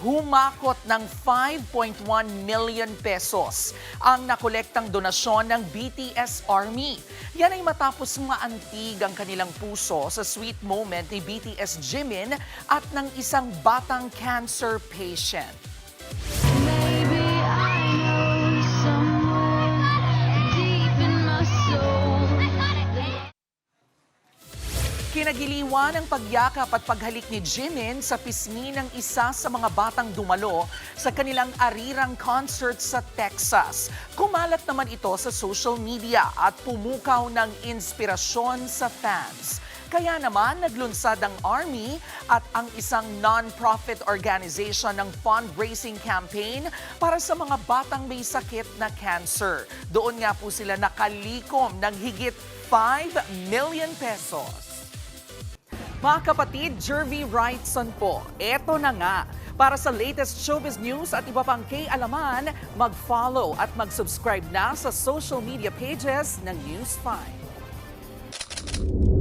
humakot ng 5.1 million pesos ang nakolektang donasyon ng BTS Army. Yan ay matapos maantig ang kanilang puso sa sweet moment ni BTS Jimin at ng isang batang cancer patient. Maybe I know someone deep in my soul. Kinagiliwan ang pagyakap at paghalik ni Jimin sa pisngi ng isa sa mga batang dumalo sa kanilang arirang concert sa Texas. Kumalat naman ito sa social media at pumukaw ng inspirasyon sa fans. Kaya naman naglunsad ang Army at ang isang non-profit organization ng fundraising campaign para sa mga batang may sakit na cancer. Doon nga po sila nakalikom ng higit 5 million pesos. Mga kapatid, Jervy Wrightson po. Eto na nga. Para sa latest showbiz news at iba pang kay-alaman, mag-follow at mag-subscribe na sa social media pages ng News 5.